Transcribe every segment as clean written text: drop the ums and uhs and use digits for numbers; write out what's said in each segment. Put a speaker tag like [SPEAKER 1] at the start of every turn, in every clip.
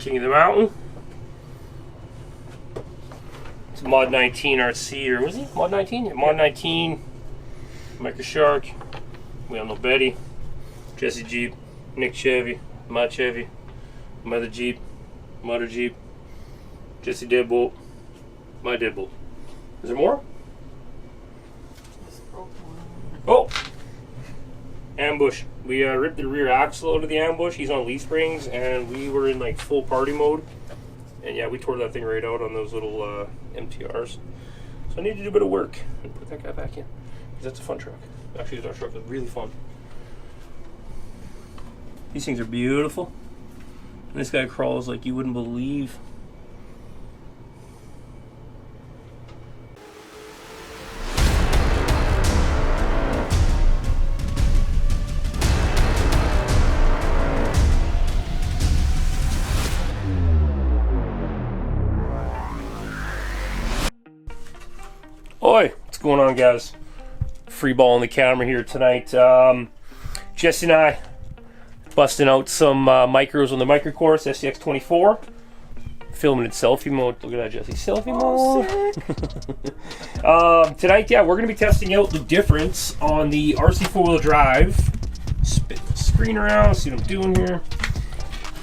[SPEAKER 1] King of the Mountain. It's a Mod 19 RC, or was he? Mod 19? Yeah, Mod 19. Micro Shark. We all know Betty. Jesse Jeep. Nick Chevy. My Chevy. Mother Jeep. Mother Jeep. Jesse Deadbolt. My Deadbolt. Is there more? Oh! Ambush. We ripped the rear axle out of the ambush. He's on leaf springs, and we were in like full party mode. And yeah, we tore that thing right out on those little MTRs. So I need to do a bit of work and put that guy back in. Because that's a fun truck. Actually, our truck is really fun. These things are beautiful. And this guy crawls like you wouldn't believe. Oi, what's going on, guys? Free balling the camera here tonight. Jesse and I busting out some micros on the micro course, SCX24. Filming in selfie mode. Look at that, Jesse. Selfie mode. Tonight, yeah, we're going to be testing out the difference on the RC4-wheel drive. Spin the screen around, see what I'm doing here.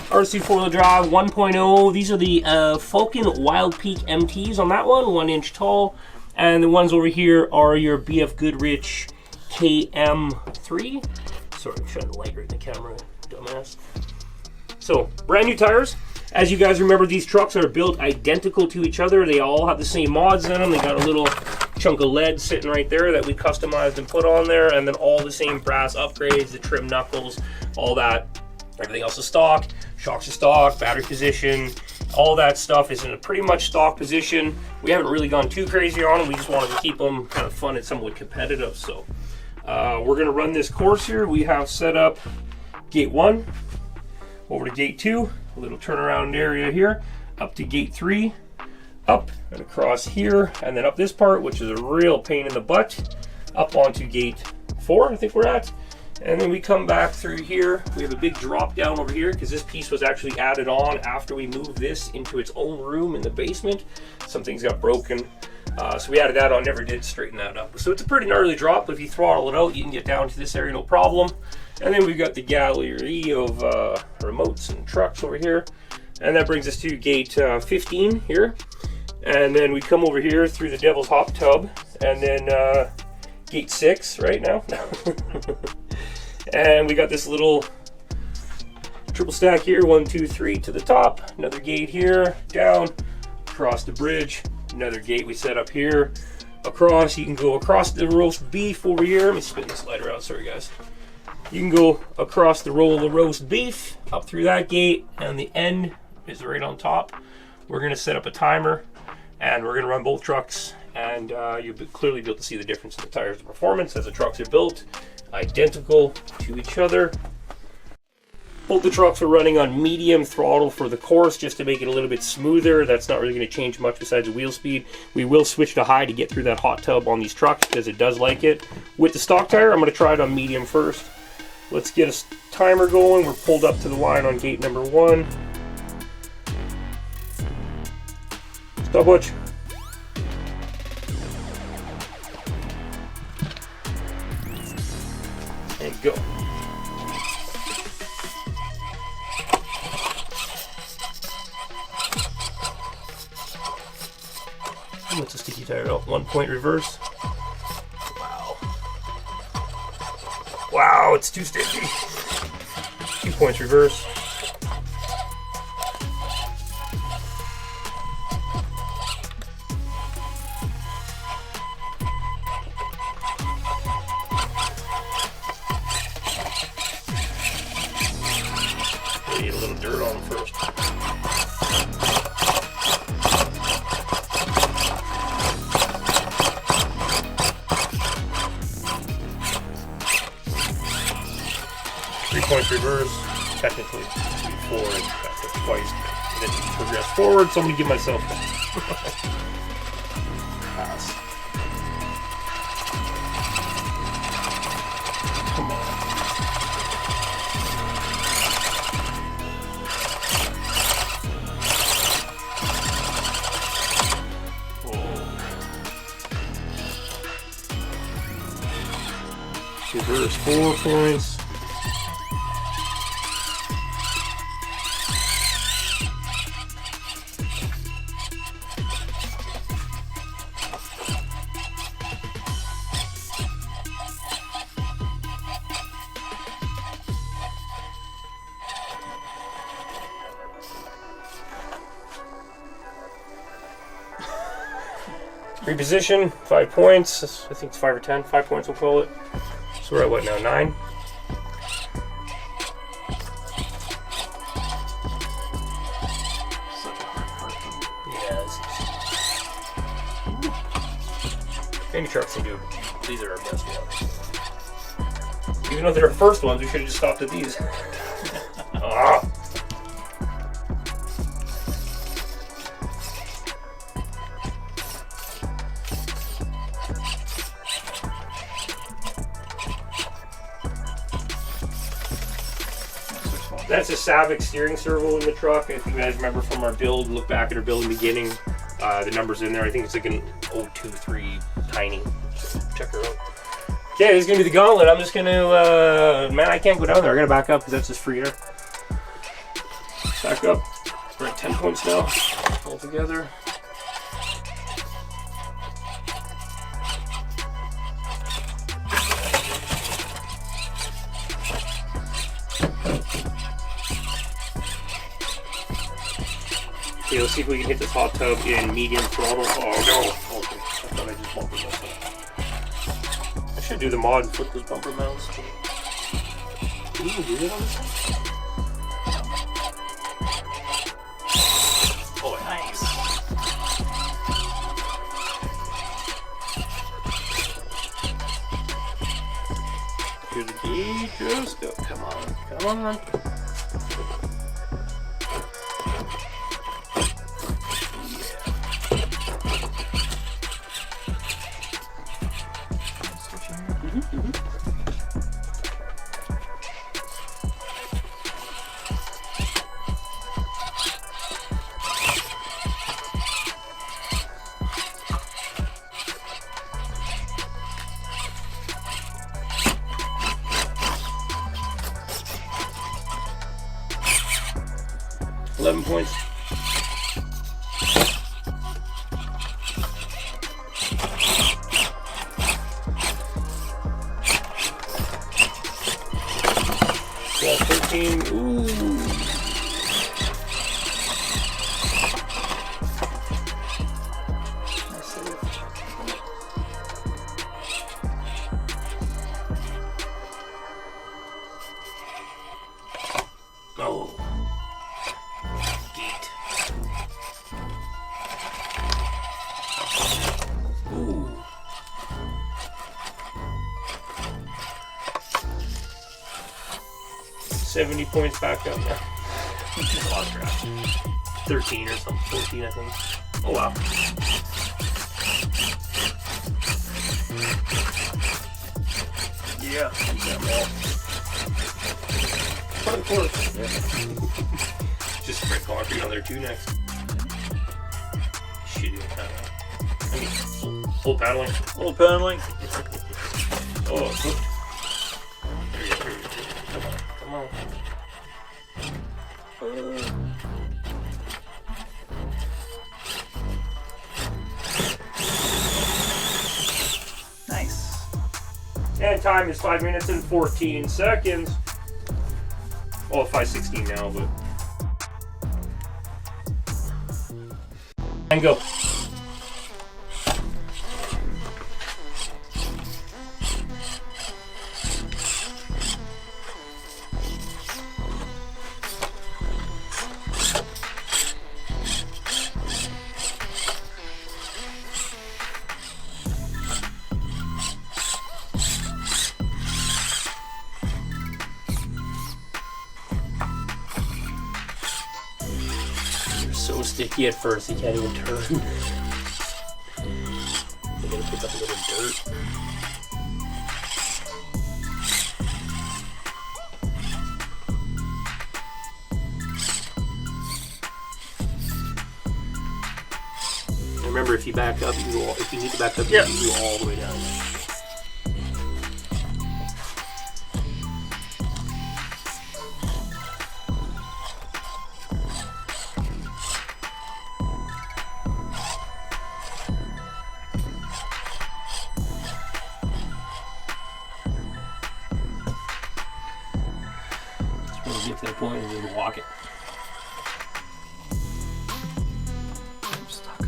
[SPEAKER 1] RC4-wheel drive 1.0. These are the FALKEN WILDPEAK MTs on that one, 1 inch tall. And the ones over here are your BFGOODRICH KM3. Sorry, I'm trying to light right in the camera, dumbass. So, brand new tires. As you guys remember, these trucks are built identical to each other. They all have the same mods in them. They got a little chunk of lead sitting right there that we customized and put on there. And then all the same brass upgrades, the trim knuckles, all that. Everything else is stock. Shocks are stock, battery position. All that stuff is in a pretty much stock position. We haven't really gone too crazy on them. We just wanted to keep them kind of fun and somewhat competitive. So we're going to run this course here. We have set up gate 1 over to gate 2, a little turnaround area here, up to gate 3, up and across here, and then up this part, which is a real pain in the butt, up onto gate 4, I think we're at. And then we come back through here. We have a big drop down over here because this piece was actually added on after we moved this into its own room in the basement. Some things got broken. So we added that on, never did straighten that up. So it's a pretty gnarly drop, but if you throttle it out, you can get down to this area, no problem. And then we've got the gallery of remotes and trucks over here. And that brings us to gate 15 here. And then we come over here through the Devil's Hop Tub. And then gate 6 right now. And we got this little triple stack here, 1, 2, 3 to the top, another gate here, down, across the bridge, another gate we set up here, across. You can go across the roast beef over here. Let me spin this lighter out, sorry guys. You can go across the roll of roast beef, up through that gate, and the end is right on top. We're gonna set up a timer, and we're gonna run both trucks, and you'll clearly be able to see the difference in the tires, the performance as the trucks are built. Identical to each other. Both the trucks are running on medium throttle for the course just to make it a little bit smoother. That's not really going to change much besides the wheel speed. We will switch to high to get through that hot tub on these trucks because it does like it. With the stock tire, I'm going to try it on medium first. Let's get a timer going. We're pulled up to the line on gate number 1. Stopwatch. And go. What's a sticky tire out? 1 point reverse. Wow. Wow, it's too sticky. 2 points reverse. Get a little dirt on them first. Points reverse, technically forward, that's it twice, and then progress forward, so I'm going to give myself pass. Come on. reverse. 4 points. Reposition, 5 points. I think it's 5 or 10. 5 points, we'll call it. So we're at what now? 9. Yeah, maybe trucks can do. These are our best ones. Even though they're our first ones, we should have just stopped at these. Ah. That's a Savic steering servo in the truck. If you guys remember from our build, look back at our build in the beginning, the numbers in there. I think it's like an 023 tiny. So check her out. Okay, this is gonna be the gauntlet. I'm just gonna, man, I can't go down there. I gotta back up because that's just free air. Back up. We're at 10 points now altogether. Okay, let's see if we can hit this hot tub in medium throttle. Oh no! Okay, I thought I just bumped myself. I should do the mod and flip those bumper mounts. Can you even do that on this one? Oh, nice! Here's the gauge. Just go. Come on, come on. 11 points. Yeah, 13. Ooh. Oh. Gate. Ooh. $70 points back up now. Lost track. 13 or something, 14 I think. Oh wow. Yeah, that ball. Of course. Yeah. Just spray concrete on there too next. Shitty. I mean, full paddling. Full paddling. Oh, good. There you go. Come on, come on.
[SPEAKER 2] Nice.
[SPEAKER 1] And time is 5 minutes and 14 seconds. Well, 5:16 now, but. And go. So sticky at first, he can't even turn. I'm gonna pick up a little dirt. Remember, if you back up, you can go. If you need to back up, you can go all the way down. point and just walk it.
[SPEAKER 2] I'm stuck.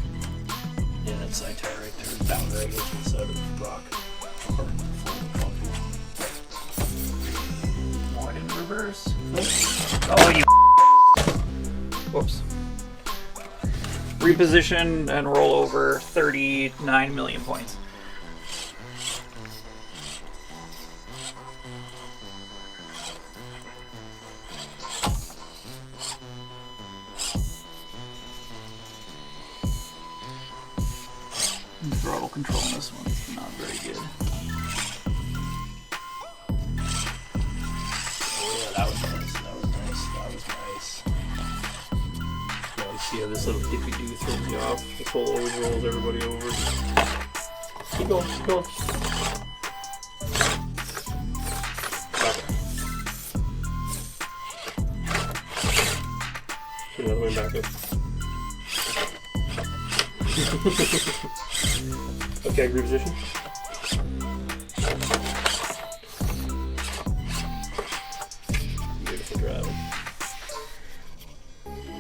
[SPEAKER 1] Yeah, that side tire right there is down right against the side of the rock. One in reverse. Oh, you.
[SPEAKER 2] Whoops. Reposition and roll over 39 million points. Throttle control on this one's not very good.
[SPEAKER 1] Oh yeah, that was nice. That was nice. That was nice. Now you see how this little dippy do throws you off. This whole always rolls everybody over. Keep going, keep going. Stop it. Put another one back up. Okay, reposition. Beautiful driving.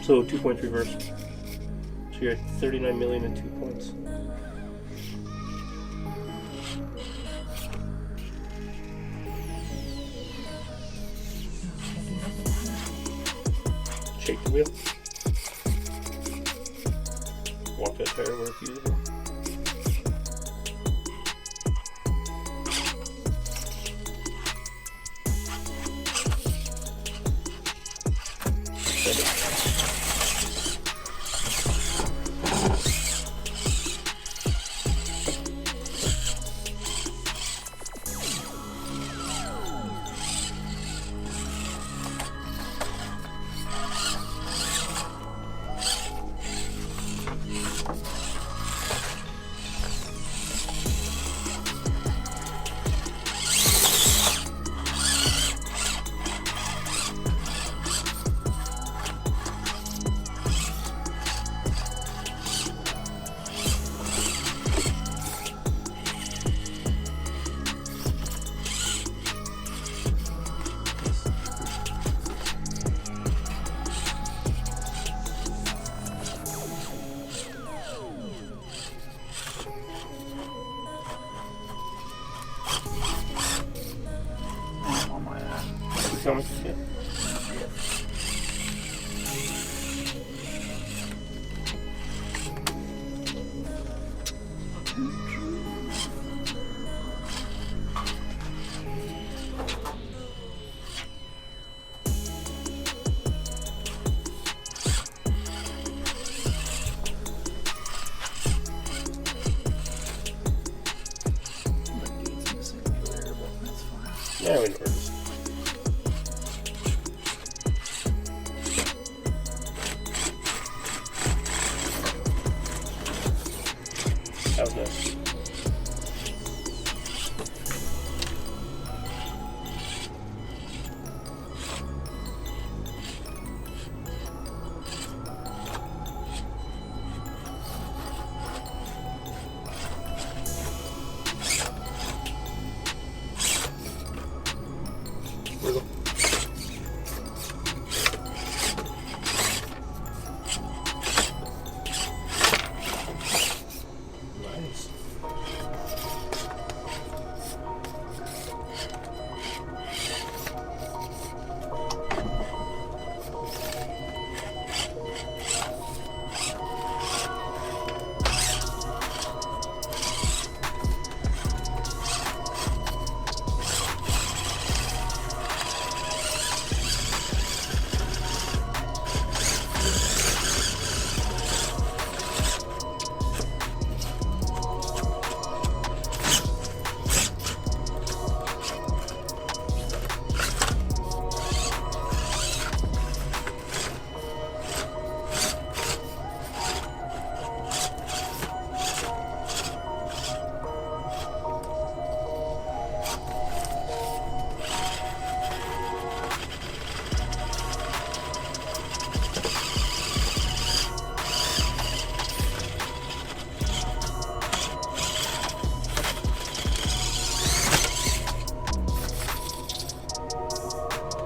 [SPEAKER 1] So 2 points reversed. So you're at 39 million and 2 points. Shake the wheel. Walk that tire where it's usable. Coming. Yeah. Yeah, we know where it is. That was nice. Wiggle. Nice.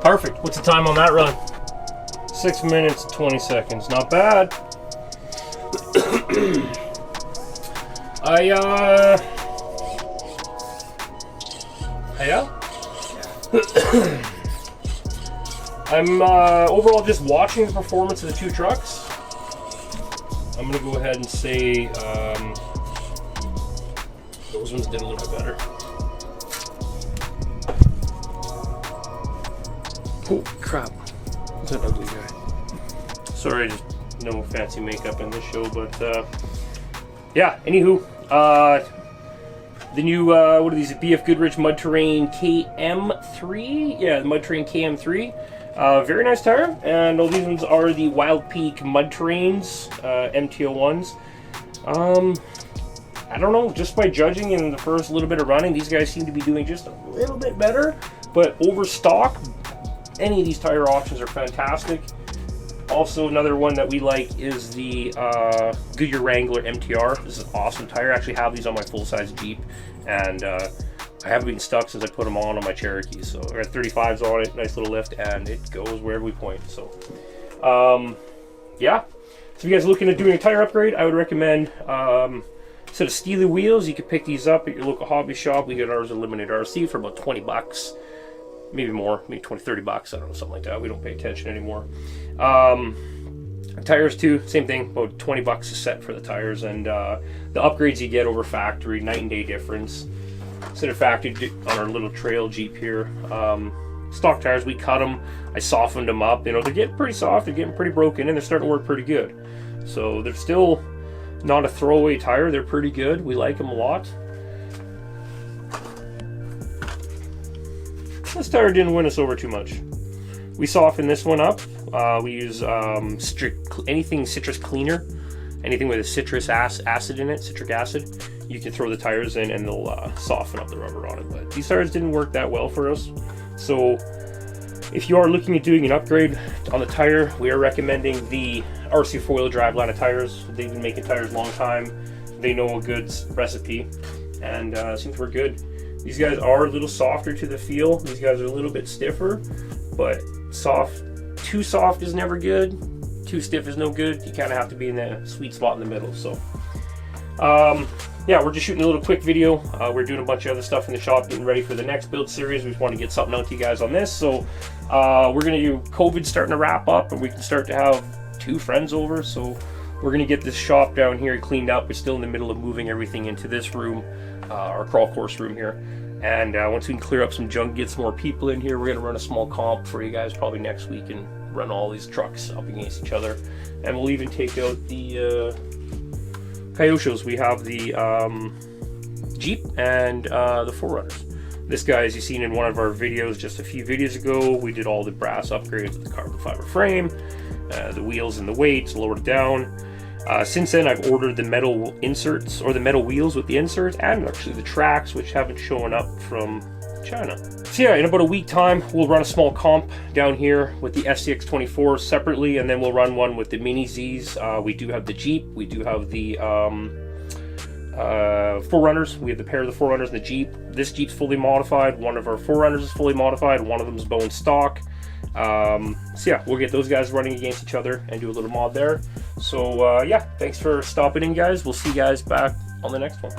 [SPEAKER 1] Perfect. What's the time on that run? 6 minutes and 20 seconds. Not bad. I'm overall just watching the performance of the two trucks. I'm gonna go ahead and say those ones did a little bit better.
[SPEAKER 3] Oh crap! That's an ugly guy.
[SPEAKER 1] Sorry, just no fancy makeup in this show, but yeah. Anywho, the new what are these? BFGOODRICH Mud Terrain KM3? Yeah, the Mud Terrain KM3. Very nice tire, and all these ones are the WILDPEAK Mud Terrains MTO ones. I don't know, just by judging in the first little bit of running, these guys seem to be doing just a little bit better. But over stock, any of these tire options are fantastic. Also, another one that we like is the Goodyear Wrangler MTR. This is an awesome tire. I actually have these on my full-size Jeep, and I haven't been stuck since I put them on my Cherokee. So I got 35s on it, nice little lift, and it goes wherever we point. So, yeah. So if you guys are looking at doing a tire upgrade, I would recommend instead of Steely wheels, you could pick these up at your local hobby shop. We get ours at Limited RC for about 20 bucks. Maybe more, maybe 20, 30 bucks, I don't know, something like that. We don't pay attention anymore. Tires too, same thing, about 20 bucks a set for the tires, and the upgrades you get over factory, night and day difference. Instead of factory on our little trail Jeep here, stock tires, we cut them, I softened them up, you know, they're getting pretty soft, they're getting pretty broken, and they're starting to work pretty good. So they're still not a throwaway tire, they're pretty good, we like them a lot. This tire didn't win us over too much. We softened this one up. We use anything citrus cleaner, anything with a citrus acid in it, citric acid. You can throw the tires in and they'll soften up the rubber on it. But these tires didn't work that well for us. So if you are looking at doing an upgrade on the tire, we are recommending the RC4WD line of tires. They've been making tires a long time. They know a good recipe, and seems to work good. These guys are a little softer to the feel. These guys are a little bit stiffer, but soft. Too soft is never good. Too stiff is no good. You kind of have to be in the sweet spot in the middle. So, yeah, we're just shooting a little quick video. We're doing a bunch of other stuff in the shop, getting ready for the next build series. We just want to get something out to you guys on this. So, we're gonna do COVID starting to wrap up, and we can start to have 2 friends over. So, we're gonna get this shop down here cleaned up. We're still in the middle of moving everything into this room. Our crawl course room here, and once we can clear up some junk, get some more people in here, we're going to run a small comp for you guys probably next week and run all these trucks up against each other, and we'll even take out the Coyotes. We have the Jeep and the 4Runners. This guy, as you've seen in one of our videos just a few videos ago, we did all the brass upgrades with the carbon fiber frame, the wheels and the weights, lowered it down. Since then, I've ordered the metal inserts, or the metal wheels with the inserts, and actually the tracks, which haven't shown up from China. So yeah, in about a week time, we'll run a small comp down here with the SCX24 separately, and then we'll run one with the Mini Z's. We do have the Jeep, we do have the 4Runners. We have the pair of the 4Runners and the Jeep. This Jeep's fully modified, one of our 4Runners is fully modified, one of them is bone stock. So yeah, we'll get those guys running against each other and do a little mod there. So yeah, thanks for stopping in, guys. We'll see you guys back on the next one.